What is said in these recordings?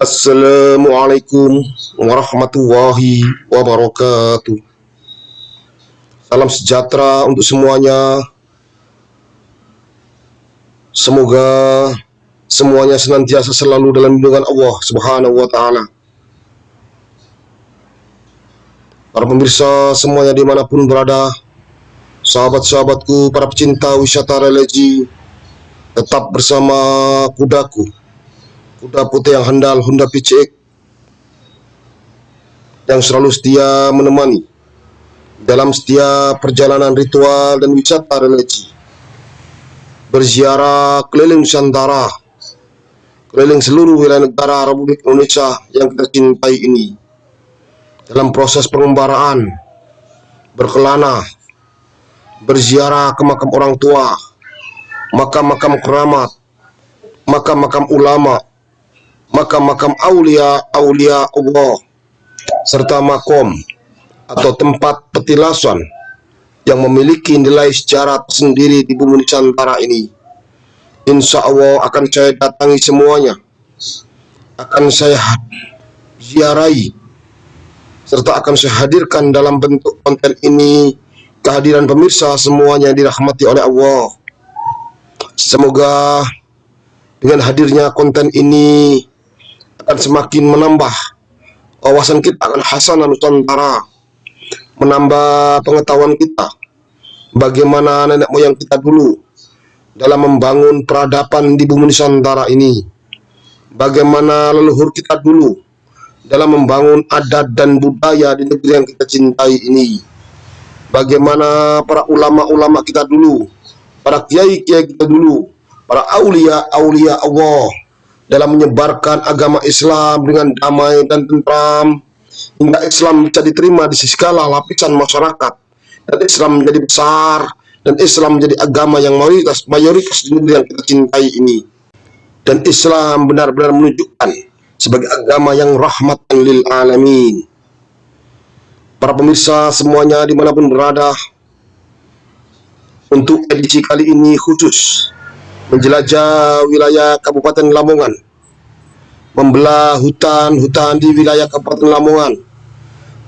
Assalamualaikum warahmatullahi wabarakatuh. Salam sejahtera untuk semuanya. Semoga semuanya senantiasa selalu dalam lindungan Allah Subhanahu wa Ta'ala. Para pemirsa semuanya dimanapun berada, sahabat-sahabatku, para pecinta wisata religi, tetap bersama kudaku, kuda putih yang handal Honda PCX yang selalu setia menemani dalam setiap perjalanan ritual dan wisata religi, berziarah keliling Nusantara, keliling seluruh wilayah negara Republik Indonesia yang kita cintai ini, dalam proses pengembaraan, berkelana, berziarah ke makam orang tua, makam-makam keramat, makam-makam ulama, makam-makam aulia Allah, serta makom atau tempat petilasan yang memiliki nilai sejarah tersendiri di bumi Nusantara ini. Insya Allah akan saya datangi semuanya, akan saya ziarahi, serta akan saya hadirkan dalam bentuk konten ini kehadiran pemirsa semuanya dirahmati oleh Allah. Semoga dengan hadirnya konten ini akan semakin menambah wawasan kita akan Hasanah Nusantara, menambah pengetahuan kita bagaimana nenek moyang kita dulu dalam membangun peradaban di bumi Nusantara ini, bagaimana leluhur kita dulu dalam membangun adat dan budaya di negeri yang kita cintai ini, bagaimana para ulama-ulama kita dulu, para kiai-kiai kita dulu, para aulia Allah dalam menyebarkan agama Islam dengan damai dan tentram, hingga Islam bisa diterima di segala lapisan masyarakat, dan Islam menjadi besar, dan Islam menjadi agama yang mayoritas di negeri yang kita cintai ini, dan Islam benar-benar menunjukkan sebagai agama yang rahmatan lil alamin. Para pemirsa semuanya dimanapun berada, untuk edisi kali ini khusus menjelajah wilayah Kabupaten Lamongan, membelah hutan-hutan di wilayah Kabupaten Lamongan,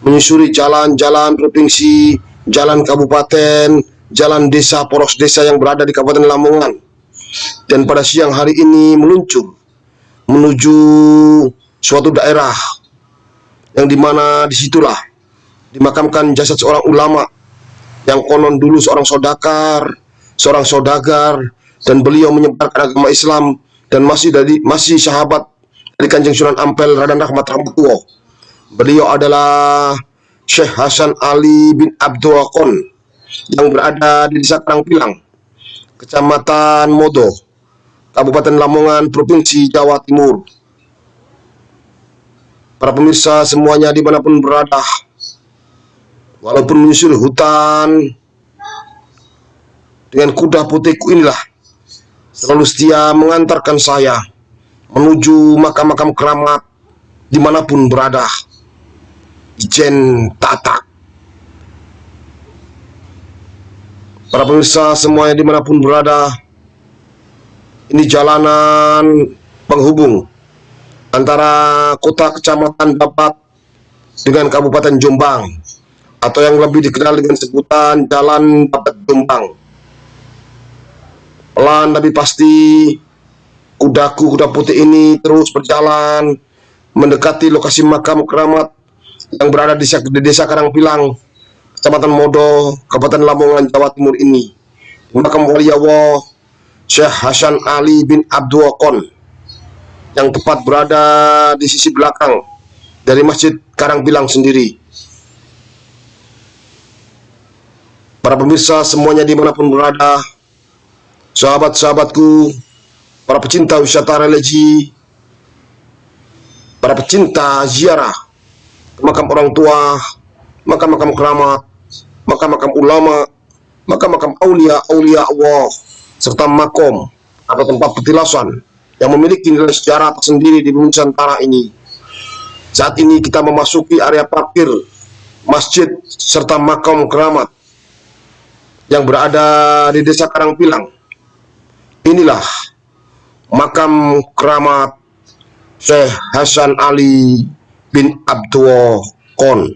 menyusuri jalan-jalan provinsi, jalan kabupaten, jalan desa, poros desa yang berada di Kabupaten Lamongan. Dan pada siang hari ini meluncur menuju suatu daerah yang dimana disitulah dimakamkan jasad seorang ulama yang konon dulu seorang saudagar, dan beliau menyebarkan agama Islam dan masih sahabat dari Kanjeng Sunan Ampel Raden Rahmat Rahmatullah. Beliau adalah Syekh Hasan Ali bin Abdul Kon yang berada di Desa Karangpilang, Kecamatan Modo, Kabupaten Lamongan, Provinsi Jawa Timur. Para pemirsa semuanya dimanapun berada, walaupun menyusuri hutan dengan kuda putihku inilah selalu setia mengantarkan saya menuju makam-makam keramat dimanapun berada, Ijen Tatak. Para pemirsa semuanya dimanapun berada, ini jalanan penghubung antara kota kecamatan Babat dengan Kabupaten Jombang, atau yang lebih dikenal dengan sebutan Jalan Babat Jombang. Pelan tapi pasti kuda putih ini terus berjalan mendekati lokasi makam keramat yang berada di Desa Karangpilang, Kecamatan Modo, Kabupaten Lamongan, Jawa Timur ini. Makam wali Allah Syekh Hasan Ali bin Abdul Kon yang tepat berada di sisi belakang dari Masjid Karangpilang sendiri. Para pemirsa semuanya dimanapun berada, sahabat-sahabatku, para pecinta wisata religi, para pecinta ziarah ke makam orang tua, makam-makam keramat, makam-makam ulama, makam-makam aulia Allah, serta makom atau tempat petilasan yang memiliki nilai sejarah tersendiri di bumi Nusantara ini. Saat ini kita memasuki area parkir masjid serta makam keramat yang berada di Desa Karangpilang. Inilah makam keramat Syekh Hasan Ali bin Abdul Kon.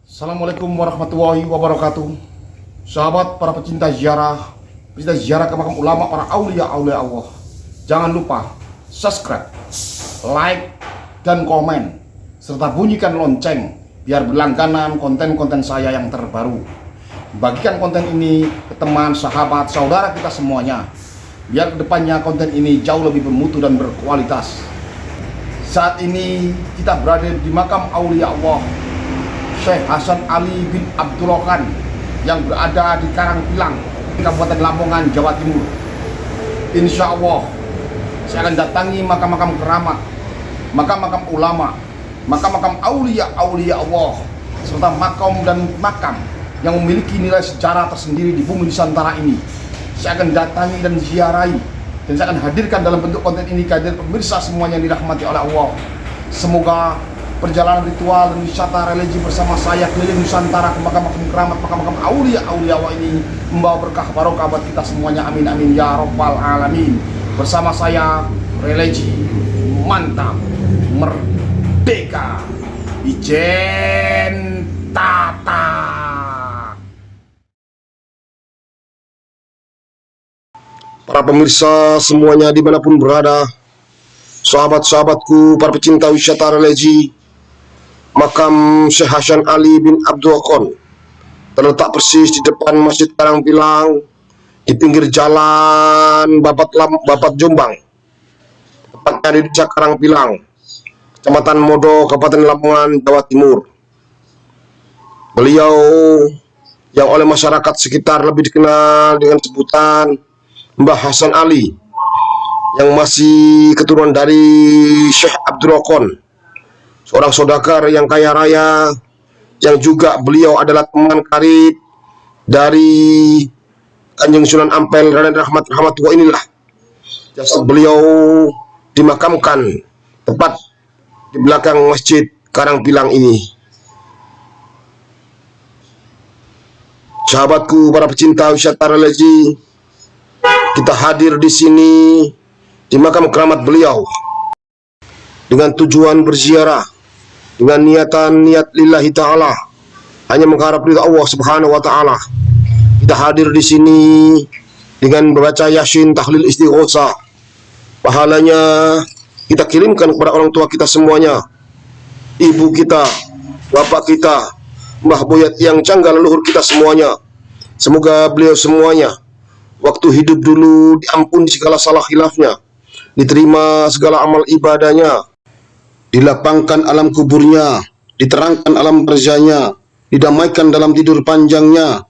Assalamualaikum warahmatullahi wabarakatuh. Sahabat para pecinta ziarah ke makam ulama, para aulia-aulia Allah. Jangan lupa subscribe, like, dan komen, serta bunyikan lonceng biar berlangganan konten-konten saya yang terbaru. Bagikan konten ini ke teman, sahabat, saudara kita semuanya, biar kedepannya konten ini jauh lebih bermutu dan berkualitas. Saat ini kita berada di makam aulia Allah Syekh Hasan Ali bin Abdul Kon yang berada di Karangpilang, Kabupaten Lamongan, Jawa Timur. Insya Allah saya akan datangi makam-makam keramat, makam-makam ulama, makam-makam aulia-aulia Allah, serta makam dan makam yang memiliki nilai sejarah tersendiri di bumi Nusantara ini. Saya akan datangi dan ziarahi, dan saya akan hadirkan dalam bentuk konten ini kehadiran pemirsa semuanya yang dirahmati oleh Allah. Semoga perjalanan ritual dan wisata religi bersama saya keliling Nusantara ke makam-makam keramat, makam-makam aulia-aulia Allah ini membawa berkah barokah buat kita semuanya. Amin amin ya rabbal alamin. Bersama saya religi mantap merdeka Ijen Tata. Para pemirsa semuanya dimanapun berada, sahabat-sahabatku, para pecinta wisata religi, makam Syekh Hasan Ali bin Abdul Kon terletak persis di depan Masjid Karangpilang, di pinggir jalan Babat Jombang, tepatnya di Desa Karangpilang, Kecamatan Modo, Kabupaten Lamongan, Jawa Timur. Beliau yang oleh masyarakat sekitar lebih dikenal dengan sebutan Mbah Hasan Ali, yang masih keturunan dari Syekh Abdul Kon, seorang saudagar yang kaya raya, yang juga beliau adalah teman karib dari Kanjeng Sunan Ampel Raden Rahmatullah inilah. Jasad beliau dimakamkan tepat di belakang Masjid Karangpilang ini. Sahabatku, para pecinta wisata religi, kita hadir di sini di makam keramat beliau dengan tujuan berziarah, dengan niat lillahi ta'ala, hanya mengharap ridha Allah subhanahu wa ta'ala. Kita hadir di sini dengan membaca Yasin, tahlil, istighosah. Pahalanya kita kirimkan kepada orang tua kita semuanya, ibu kita, bapak kita, mbah boyat yang canggah, leluhur kita semuanya. Semoga beliau semuanya waktu hidup dulu diampuni segala salah khilafnya, diterima segala amal ibadahnya, dilapangkan alam kuburnya, diterangkan alam barzahnya, didamaikan dalam tidur panjangnya,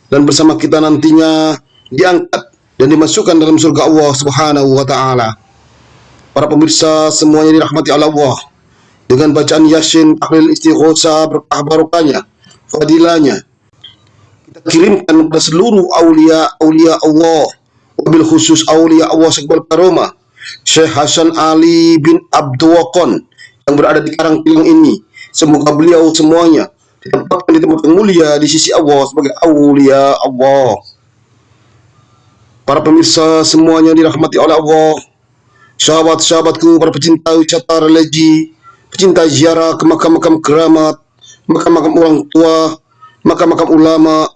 dan bersama kita nantinya diangkat dan dimasukkan dalam surga Allah subhanahu wa ta'ala. Para pemirsa semuanya dirahmati Allah, dengan bacaan Yasin, tahlil, istighosah, berkah barokahnya, fadilahnya, kita kirimkan kepada seluruh aulia Allah, wabil khusus aulia Allah sekbal karomah Syekh Hasan Ali bin Abdul Kon yang berada di Karangpilang ini. Semoga beliau semuanya ditempatkan di tempat yang mulia di sisi Allah sebagai aulia Allah. Para pemirsa semuanya dirahmati oleh Allah, sahabat-sahabatku, para pecinta wisata religi, pecinta ziarah ke makam-makam keramat, makam-makam orang tua, makam-makam ulama,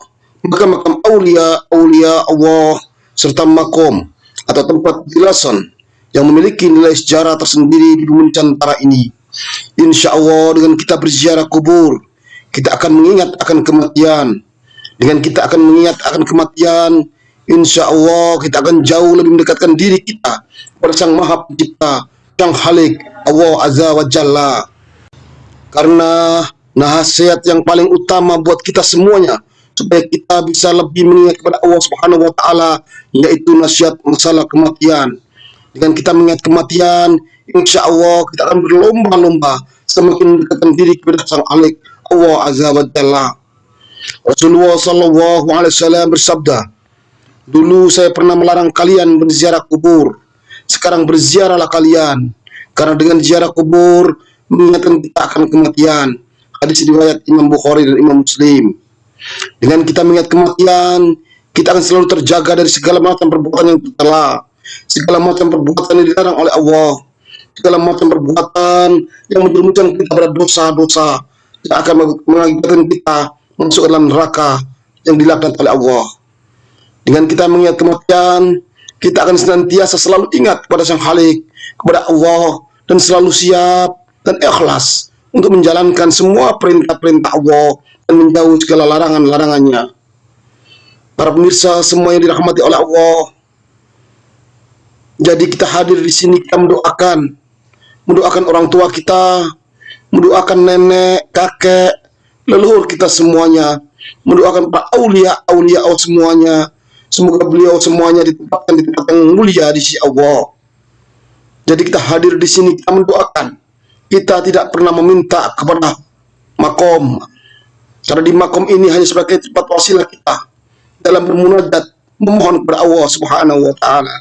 makam-makam aulia Allah, serta makom atau tempat jelasan yang memiliki nilai sejarah tersendiri di bumi Nusantara ini. Insya Allah dengan kita berziarah kubur, kita akan mengingat akan kematian. Dengan kita akan mengingat akan kematian, insya Allah kita akan jauh lebih mendekatkan diri kita kepada Sang Maha Pencipta, Sang Khalik, Allah Azza wa Jalla. Karena nasihat yang paling utama buat kita semuanya, supaya kita bisa lebih mengingat kepada Allah Subhanahu wa ta'ala, yaitu nasihat masalah kematian. Dengan kita mengingat kematian, insya Allah kita akan berlomba-lomba semakin mendekatkan diri kepada Sang Khalik, Allah Azza wa Jalla. Rasulullah sallallahu alaihi wasallam bersabda, Dulu saya pernah melarang kalian berziarah kubur. Sekarang berziarahlah kalian. Karena dengan ziarah kubur mengingatkan kita akan kematian. Hadis riwayat Imam Bukhari dan Imam Muslim. Dengan kita mengingat kematian, kita akan selalu terjaga dari segala macam perbuatan yang tercela, segala macam perbuatan yang dilarang oleh Allah, segala macam perbuatan yang menjerumuskan kita pada dosa-dosa yang akan mengakibatkan kita masuk dalam neraka yang dilaknat oleh Allah. Dengan kita mengingat kematian, kita akan senantiasa selalu ingat kepada Sang Khalik, kepada Allah, dan selalu siap dan ikhlas untuk menjalankan semua perintah-perintah Allah dan menjauh segala larangan-larangannya. Para pemirsa semua yang dirahmati oleh Allah, jadi kita hadir di sini, kita mendoakan orang tua kita, mendoakan nenek, kakek, leluhur kita semuanya, mendoakan para aulia Allah semuanya. Semoga beliau semuanya ditempatkan di tempat yang mulia di sisi Allah. Jadi kita hadir di sini, kita mendoakan. Kita tidak pernah meminta kepada makom, karena di makom ini hanya sebagai tempat wasilah kita dalam bermunajat, memohon kepada Allah Subhanahu wa Ta'ala.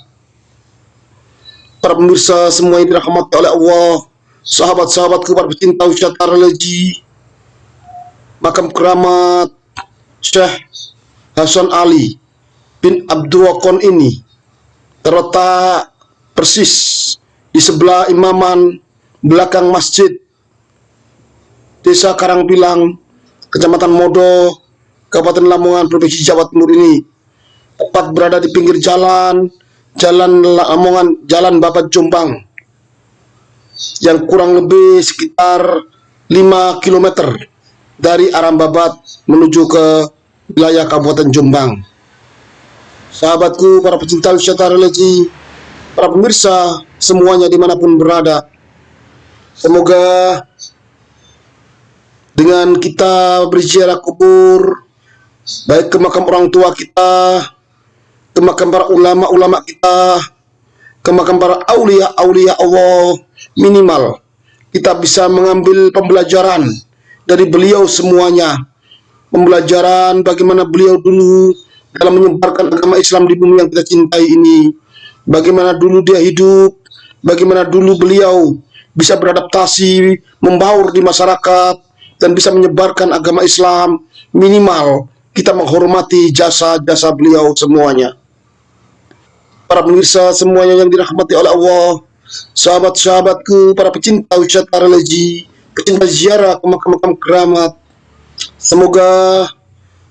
Para pemirsa semua yang dirahmati oleh Allah, sahabat-sahabatku, para pecinta wisata religi, makam keramat Syekh Hasan Ali bin Abdul Wakon ini terletak persis di sebelah imaman belakang masjid Desa Karangpilang, Kecamatan Modo, Kabupaten Lamongan, Provinsi Jawa Timur ini. Tepat berada di pinggir jalan Lamongan, Jalan Babat Jombang, yang kurang lebih sekitar 5 km dari arah Babat menuju ke wilayah Kabupaten Jombang. Sahabatku, para pecinta wisata religi, para pemirsa semuanya dimanapun berada, semoga dengan kita berziarah kubur, baik ke makam orang tua kita, ke makam para ulama-ulama kita, ke makam para aulia-aulia Allah, minimal kita bisa mengambil pembelajaran dari beliau semuanya. Pembelajaran bagaimana beliau dulu dalam menyebarkan agama Islam di bumi yang kita cintai ini. Bagaimana dulu dia hidup, bagaimana dulu beliau bisa beradaptasi, membaur di masyarakat, dan bisa menyebarkan agama Islam. Minimal kita menghormati jasa-jasa beliau semuanya. Para pemirsa semuanya yang dirahmati oleh Allah, sahabat-sahabatku, para pecinta wisata religi, pecinta ziarah ke makam-makam keramat, semoga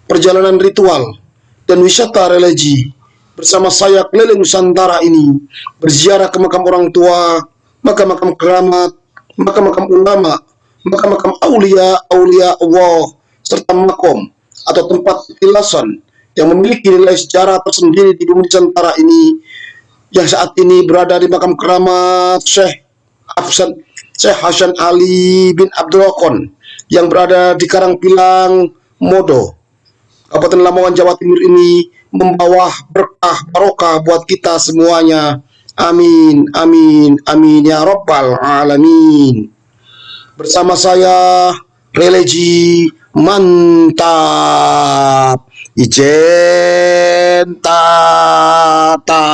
perjalanan ritual dan wisata religi bersama saya keliling Nusantara ini, berziarah ke makam orang tua, makam-makam keramat, makam-makam ulama, makam-makam aulia Allah, serta makom atau tempat petilasan yang memiliki nilai sejarah tersendiri di bumi Nusantara ini, yang saat ini berada di makam keramat Syekh Hasan Ali bin Abdul Wakon yang berada di Karangpilang, Modo, Kabupaten Lamongan, Jawa Timur ini, membawa berkah barokah buat kita semuanya. Amin, amin, amin ya Rabbal Alamin. Bersama saya, religi mantap, ijen tata.